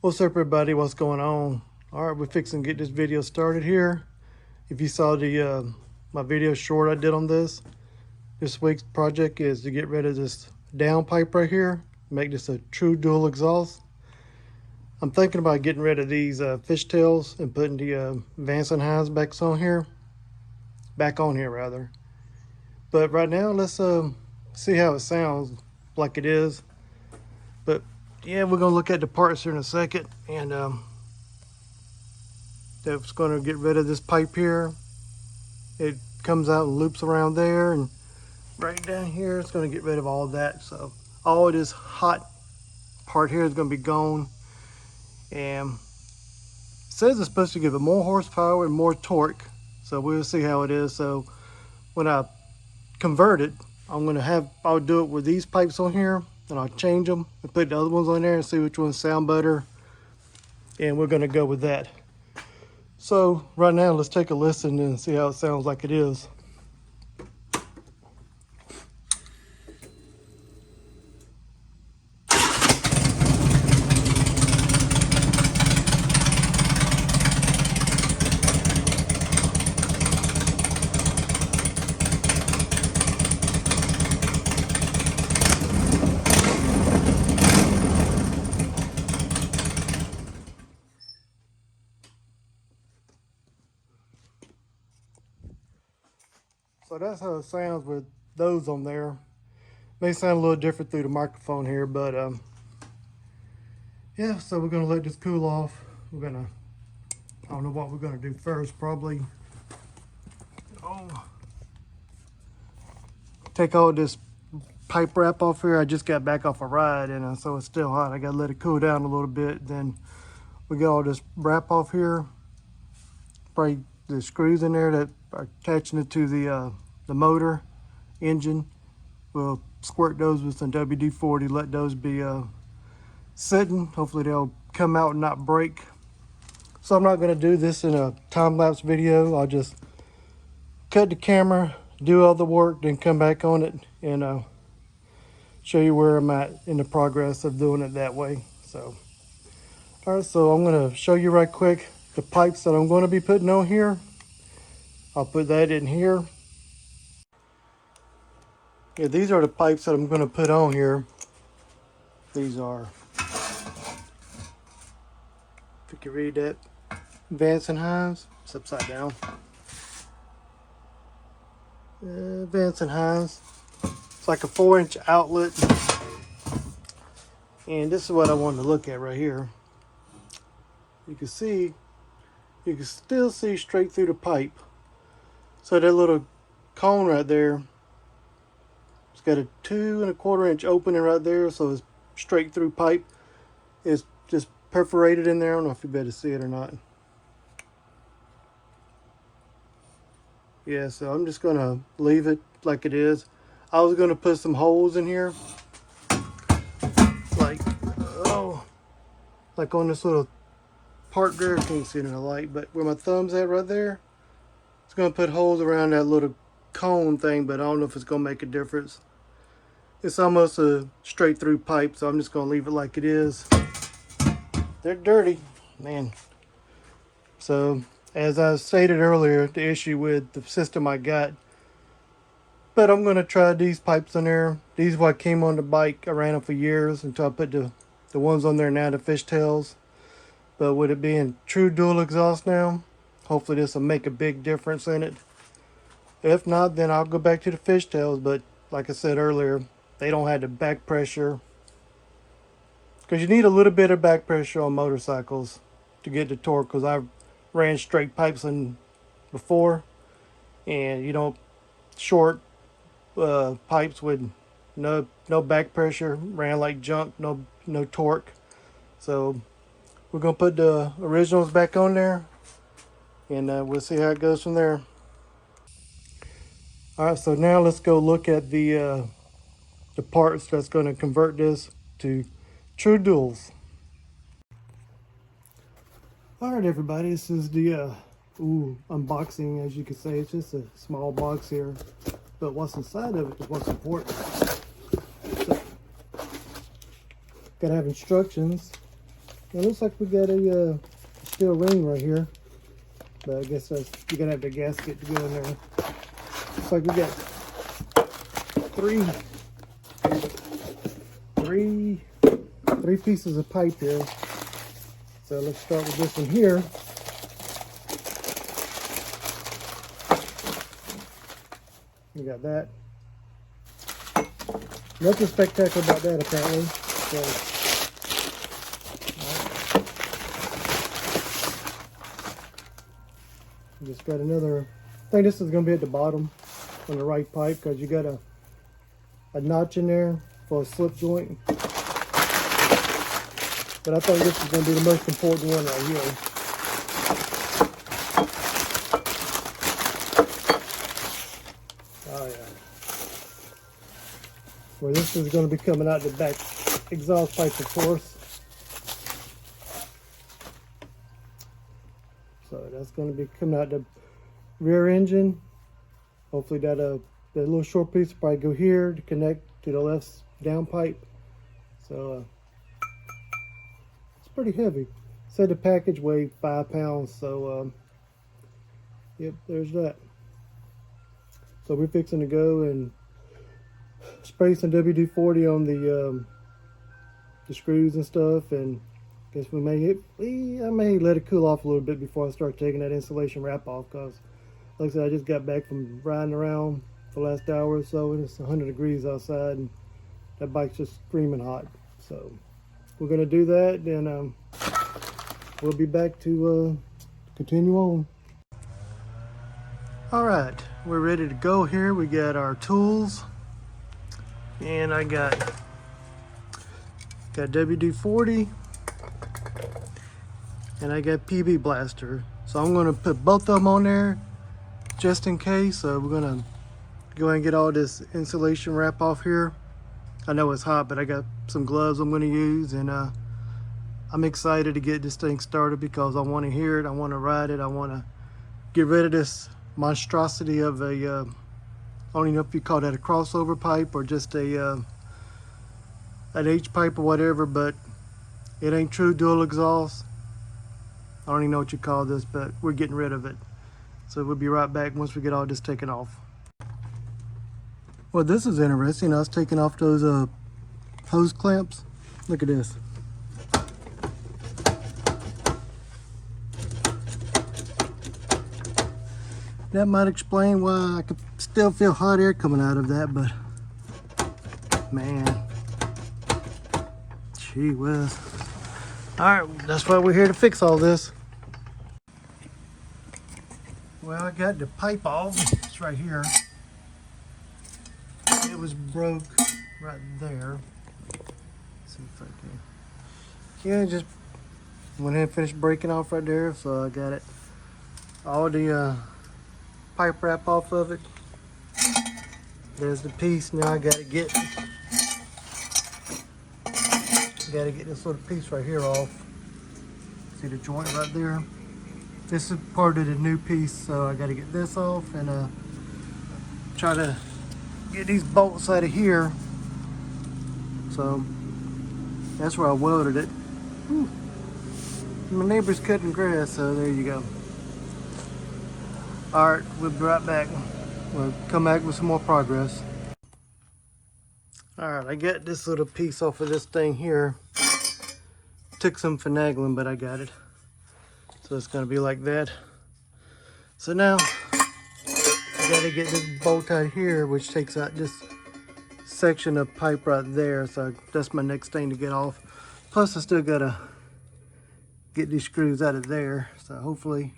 What's up, everybody? What's going on? All right, we're fixing to get this video started here. If you saw the my video short I did on this week's project is to get rid of this downpipe right here, make this a true dual exhaust. I'm thinking about getting rid of these fishtails and putting the Vance and Hines back on here rather. But right now, let's see how it sounds like it is. But yeah, we're gonna look at the parts here in a second, and that's gonna get rid of this pipe here. It comes out and loops around there, and right down here, it's gonna get rid of all that. So all of this hot part here is gonna be gone. And it says it's supposed to give it more horsepower and more torque. So we'll see how it is. So when I convert it, I'll do it with these pipes on here, and I'll change them and put the other ones on there and see which ones sound better. And we're gonna go with that. So right now, let's take a listen and see how it sounds like it is. So that's how it sounds with those on there. May sound a little different through the microphone here, but yeah, so we're gonna let this cool off. I don't know what we're gonna do first, probably. Take all this pipe wrap off here. I just got back off a ride, and so it's still hot. I gotta let it cool down a little bit. Then we got all this wrap off here. Probably the screws in there that are attaching it to the motor engine. We'll squirt those with some WD-40, let those be sitting. Hopefully they'll come out and not break. So I'm not going to do this in a time-lapse video. I'll just cut the camera, do all the work, then come back on it and show you where I'm at in the progress of doing it that way. So all right, so I'm going to show you right quick the pipes that I'm going to be putting on here. I'll put that in here. Yeah, these are the pipes that I'm going to put on here. These are, if you can read that, Vance and Hines. It's upside down. Vance and Hines. It's like a 4-inch outlet. And this is what I wanted to look at right here. You can still see straight through the pipe. So that little cone right there, it's got a 2 1/4 inch opening right there, so it's straight through pipe. It's just perforated in there. I don't know if you better see it or not. Yeah, so I'm just gonna leave it like it is. I was gonna put some holes in here, like on this little part there. Can't see it in the light, but where my thumb's at right there, it's gonna put holes around that little cone thing, but I don't know if it's gonna make a difference. It's almost a straight through pipe, so I'm just gonna leave it like it is. They're dirty, man. So as I stated earlier, the issue with the system I got, but I'm gonna try these pipes on there. These are what came on the bike. I ran them for years until I put the ones on there now, the fishtails. But with it being true dual exhaust now, hopefully this will make a big difference in it. If not, then I'll go back to the fishtails. But like I said earlier, they don't have the back pressure, because you need a little bit of back pressure on motorcycles to get the torque. Because I ran straight pipes in before, and you know, short pipes with no back pressure, ran like junk, no torque. So we're gonna put the originals back on there, and we'll see how it goes from there. All right, so now let's go look at the parts that's going to convert this to true duals. All right, everybody, this is the unboxing. As you can see, it's just a small box here, but what's inside of it is what's important. So, gotta have instructions It looks like we got a steel ring right here, but I guess that's, you're gonna have the gasket to go in there. Looks like we got three pieces of pipe here. So let's start with this one here. We got that. Nothing spectacular about that apparently. So, just got another, I think this is going to be at the bottom on the right pipe because you got a notch in there for a slip joint. But I think this is going to be the most important one right here. Oh yeah. Well, this is going to be coming out the back exhaust pipe, of course. So that's going to be coming out the rear engine. Hopefully that little short piece will probably go here to connect to the left down pipe. So it's pretty heavy. Said the package weighed 5 pounds. So yep, there's that. So we're fixing to go and spray some WD-40 on the screws and stuff, and I guess I may let it cool off a little bit before I start taking that insulation wrap off, because like I said, I just got back from riding around for the last hour or so, and it's 100 degrees outside, and that bike's just screaming hot. So we're gonna do that, then we'll be back to continue on. All right, we're ready to go here. We got our tools, and I got WD-40, and I got PB Blaster. So I'm gonna put both of them on there just in case. So we're gonna go ahead and get all this insulation wrap off here. I know it's hot, but I got some gloves I'm gonna use, and I'm excited to get this thing started because I wanna hear it, I wanna ride it, I wanna get rid of this monstrosity of a, I don't even know if you call that a crossover pipe or just a an H pipe or whatever, but it ain't true dual exhaust. I don't even know what you call this, but we're getting rid of it. So we'll be right back once we get all this taken off. Well, this is interesting. I was taking off those hose clamps. Look at this. That might explain why I could still feel hot air coming out of that, but man, gee whiz. All right, that's why we're here to fix all this. Well, I got the pipe off. It's right here. It was broke right there. Let's see if I can. Yeah, just went ahead and finished breaking off right there. So I got it, all the pipe wrap off of it. There's the piece. Now I gotta get this little piece right here off. See the joint right there? This is part of the new piece, so I gotta get this off and try to get these bolts out of here. So that's where I welded it. Whew. My neighbor's cutting grass, so there you go. All right, we'll be right back. We'll come back with some more progress. All right, I got this little piece off of this thing here. Took some finagling, but I got it. So it's gonna be like that. So now I gotta get this bolt out here, which takes out this section of pipe right there. So that's my next thing to get off. Plus I still gotta get these screws out of there. So hopefully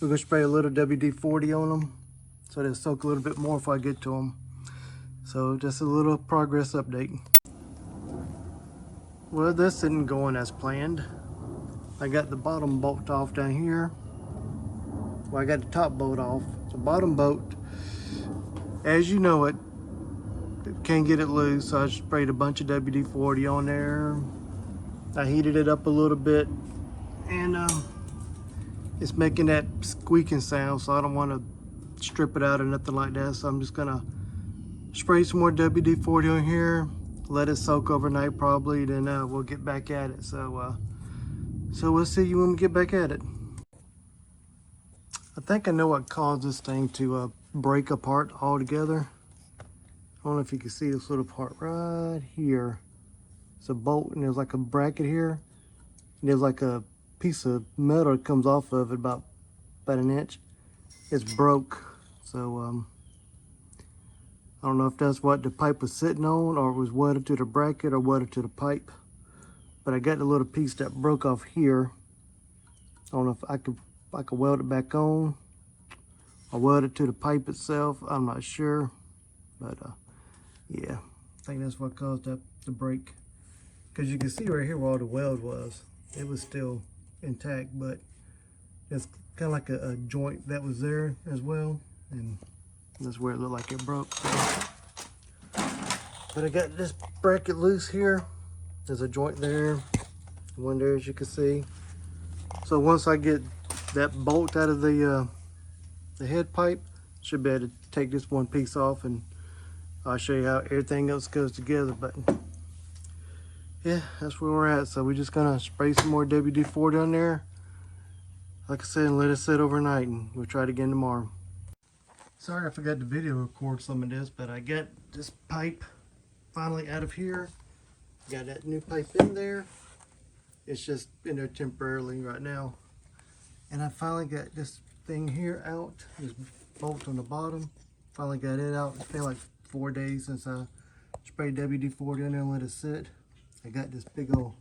we're gonna spray a little WD-40 on them so they'll soak a little bit more if I get to them. So just a little progress update. Well, this isn't going as planned. I got the bottom bolt off down here. Well, I got the top bolt off. The bottom bolt, as you know it, can't get it loose, so I sprayed a bunch of WD-40 on there. I heated it up a little bit, and it's making that squeaking sound, so I don't want to strip it out or nothing like that. So I'm just gonna spray some more WD-40 on here, let it soak overnight probably, then we'll get back at it. So So we'll see you when we get back at it. I think I know what caused this thing to break apart altogether. I don't know if you can see this little part right here. It's a bolt and there's like a bracket here. And there's like a piece of metal that comes off of it about an inch. It's broke. So I don't know if that's what the pipe was sitting on, or it was welded to the bracket, or welded to the pipe. But I got the little piece that broke off here. I don't know if I could weld it back on, or weld it to the pipe itself. I'm not sure, but yeah, I think that's what caused that to break. Because you can see right here where all the weld was, it was still intact, but it's kind of like a joint that was there as well, and that's where it looked like it broke. But I got this bracket loose here. There's a joint there, one there as you can see. So once I get that bolt out of the head pipe, should be able to take this one piece off, and I'll show you how everything else goes together. But yeah, that's where we're at. So we're just gonna spray some more WD-40 on there, like I said, and let it sit overnight, and we'll try it again tomorrow. Sorry I forgot to video record some of this, but I got this pipe finally out of here. Got that new pipe in there. It's just in there temporarily right now. And I finally got this thing here out, this bolt on the bottom. Finally got it out. It's been like 4 days since I sprayed WD-40 in there and let it sit. I got this big old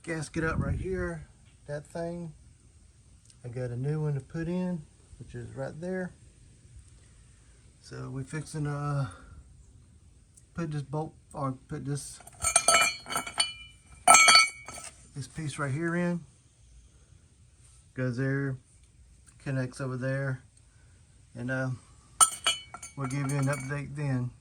gasket out right here, that thing. I got a new one to put in, which is right there. So we're fixing to put this bolt, or put this piece right here in. Goes there, connects over there, and we'll give you an update then.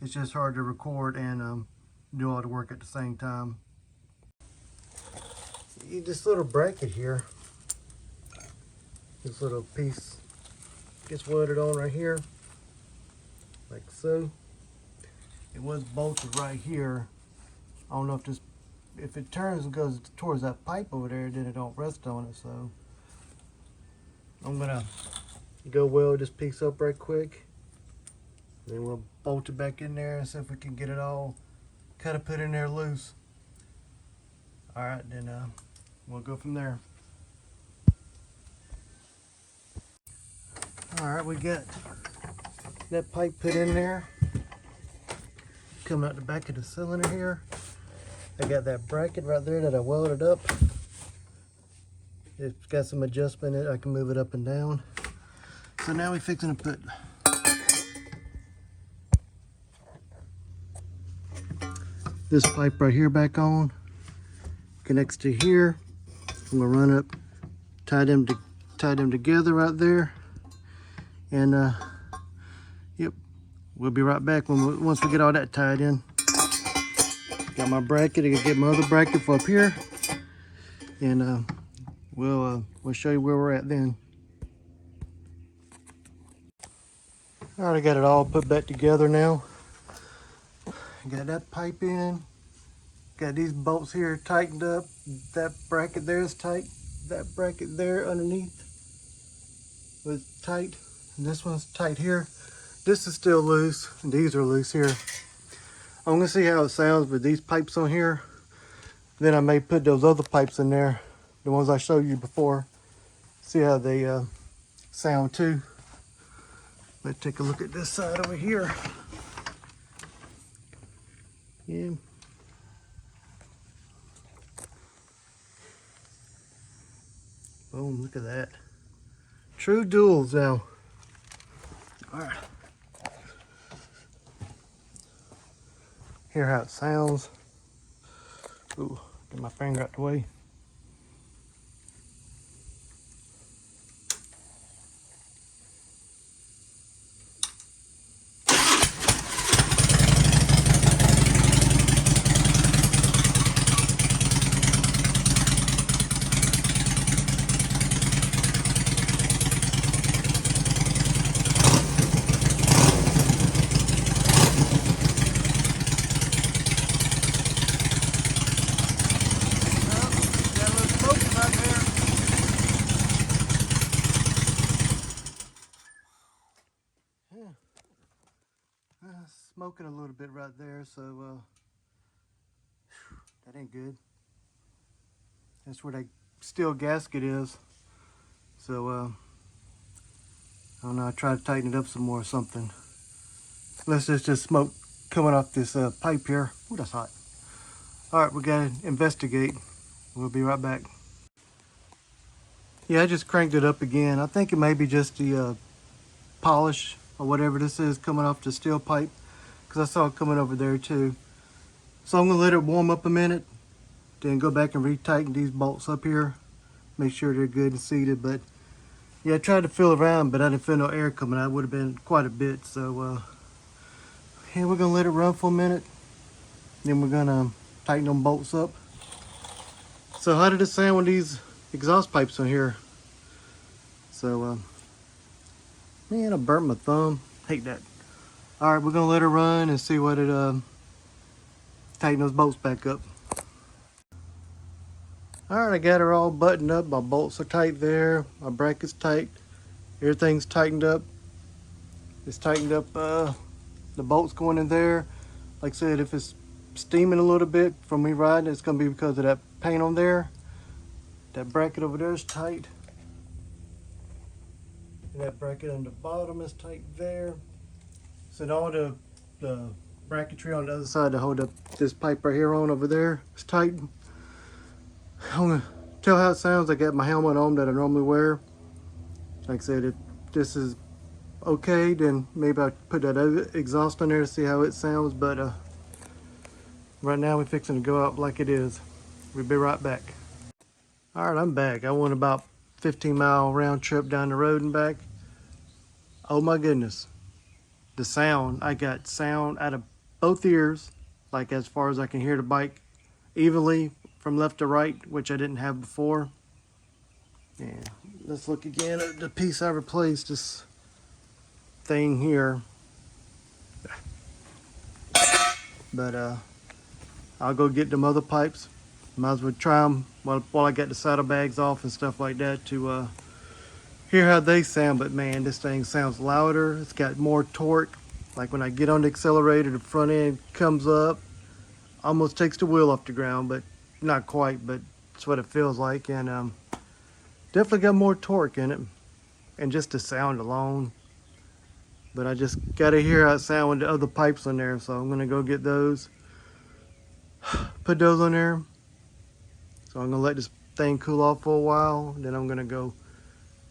It's just hard to record and do all the work at the same time. This little bracket here, this little piece gets welded on right here, like so. It was bolted right here. I don't know if it turns and goes towards that pipe over there, then it don't rest on it. So I'm gonna go weld this piece up right quick, then we'll bolt it back in there and see if we can get it all kind of put in there loose. All right, then we'll go from there. All right, we got that pipe put in there, coming out the back of the cylinder here. I got that bracket right there that I welded up. It's got some adjustment in it. I can move it up and down. So now we're fixing to put this pipe right here back on. Connects to here. I'm gonna run up, tie them together right there, and yep, we'll be right back once we get all that tied in. Got my bracket. I can get my other bracket for up here, and we'll show you where we're at then. All right, I got it all put back together now. Got that pipe in. Got these bolts here tightened up. That bracket there is tight. That bracket there underneath was tight. And this one's tight here. This is still loose, and these are loose here. I'm gonna see how it sounds with these pipes on here. Then I may put those other pipes in there, the ones I showed you before. See how they sound too. Let's take a look at this side over here. Yeah. Boom, look at that. True duals now. All right. Hear how it sounds. Ooh, get my finger out the way. smoking a little bit right there, so that ain't good. That's where that steel gasket is. So I don't know, I try to tighten it up some more or something. Unless there's just smoke coming off this pipe here. Ooh, that's hot. All right, we gotta investigate. We'll be right back. Yeah, I just cranked it up again. I think it may be just the polish or whatever this is coming off the steel pipe, because I saw it coming over there too. So I'm gonna let it warm up a minute, then go back and retighten these bolts up here, make sure they're good and seated. But yeah, I tried to feel around, but I didn't feel no air coming out. It would have been quite a bit. So yeah, we're gonna let it run for a minute, then we're gonna tighten them bolts up. So how did it sound with these exhaust pipes on here? So man, I burnt my thumb. Hate that. All right, we're gonna let it run and see what it tighten those bolts back up. All right, I got her all buttoned up. My bolts are tight there. My bracket's tight. Everything's tightened up. It's tightened up. The bolts going in there. Like I said, if it's steaming a little bit from me riding, it's gonna be because of that paint on there. That bracket over there is tight. And that bracket on the bottom is tight there. So all the bracketry on the other side to hold up this pipe right here on over there is tight. I'm gonna tell how it sounds. I got my helmet on that I normally wear. Like I said, if this is okay, then maybe I'll put that other exhaust on there to see how it sounds. But right now we're fixing to go out like it is. We'll be right back. All right, I'm back. I went about 15-mile round trip down the road and back. Oh my goodness. The sound, I got sound out of both ears, like as far as I can hear the bike evenly from left to right, which I didn't have before. And let's look again at the piece I replaced, this thing here. But I'll go get them other pipes. Might as well try them while I get the saddlebags off and stuff like that to hear how they sound. But man, this thing sounds louder. It's got more torque. Like when I get on the accelerator, the front end comes up, almost takes the wheel off the ground, but not quite, but it's what it feels like. And definitely got more torque in it, and just the sound alone. But I just gotta hear how it sounds with the other pipes on there, so I'm gonna go get those, put those on there. So I'm gonna let this thing cool off for a while, then I'm gonna go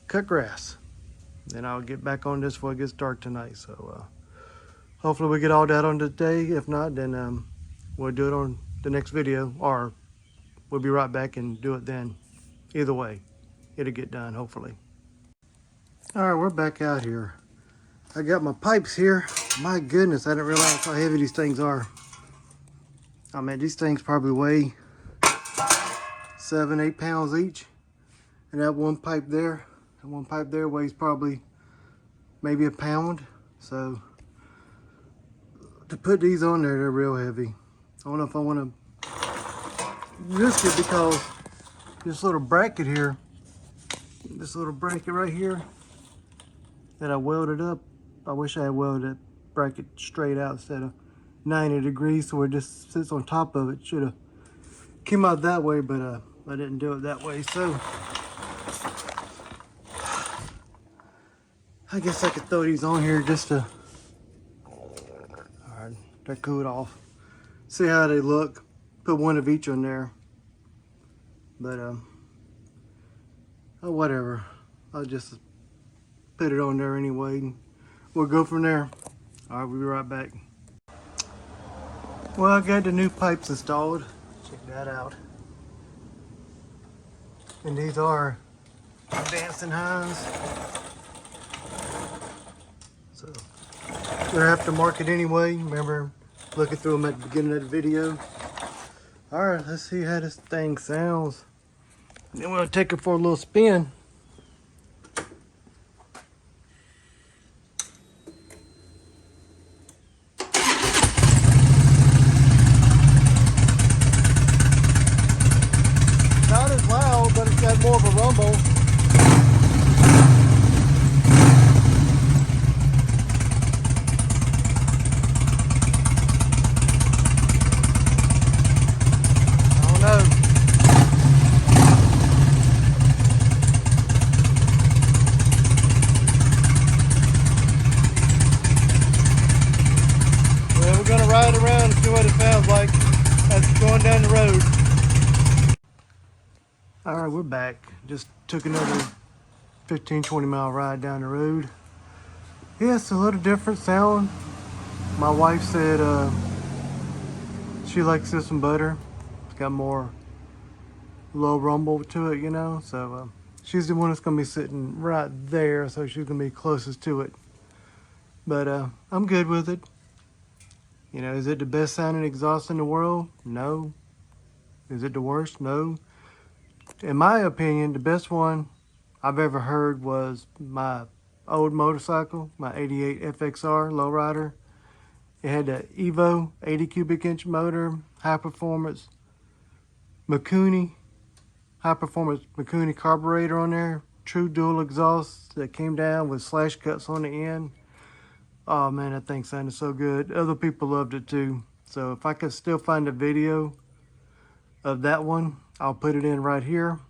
cut grass. Then I'll get back on this before it gets dark tonight. So hopefully we get all that on today. If not, then we'll do it on the next video, or we'll be right back and do it then. Either way, it'll get done, hopefully. All right, we're back out here. I got my pipes here. My goodness, I didn't realize how heavy these things are. I mean, these things probably weigh 7-8 pounds each. And that one pipe there weighs probably maybe a pound. So to put these on there, they're real heavy. I don't know if I want to risk it, because this little bracket here, this little bracket right here that I welded up, I wish I had welded that bracket straight out instead of 90 degrees, so it just sits on top of it. Should have came out that way, but I didn't do it that way. So I guess I could throw these on here just to, alright, to cool it off. See how they look. Put one of each on there. But oh, whatever. I'll just put it on there anyway, and we'll go from there. Alright, we'll be right back. Well, I got the new pipes installed. Check that out. And these are Dancing Highs. So they're aftermarket anyway. Remember looking through them at the beginning of the video. Alright, let's see how this thing sounds. Then we'll take it for a little spin. Not as loud, but it's got more of a rumble. All right, we're back. Just took another 15-20 mile ride down the road. Yeah, it's a little different sound. My wife said she likes this one better. It's got more low rumble to it, you know. So she's the one that's gonna be sitting right there, so she's gonna be closest to it. But I'm good with it. You know, is it the best sounding exhaust in the world? No. Is it the worst? No. In my opinion, the best one I've ever heard was my old motorcycle, my 88 FXR lowrider. It had the Evo 80 cubic inch motor, high performance Mikuni, high performance Mikuni carburetor on there, true dual exhaust that came down with slash cuts on the end. Oh man, that thing sounded so good. Other people loved it too. So if I could still find a video of that one, I'll put it in right here.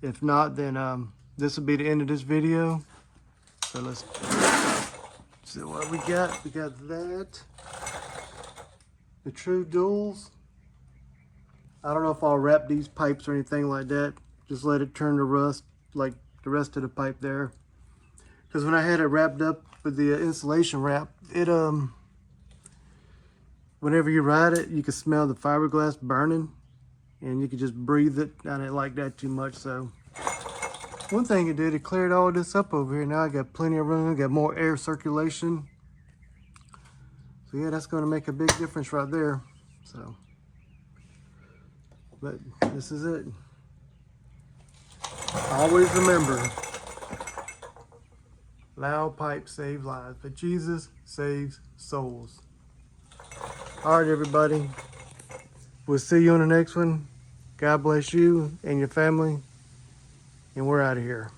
If not, then this will be the end of this video. So let's see what we got. We got that. The true duals. I don't know if I'll wrap these pipes or anything like that. Just let it turn to rust like the rest of the pipe there. Because when I had it wrapped up with the insulation wrap, it whenever you ride it, you can smell the fiberglass burning, and you can just breathe it. I didn't like that too much, so one thing it did, it cleared all this up over here. Now I got plenty of room, got more air circulation. So yeah, that's going to make a big difference right there. So, but this is it. Always remember, loud pipes save lives, but Jesus saves souls. All right, everybody. We'll see you on the next one. God bless you and your family. And we're out of here.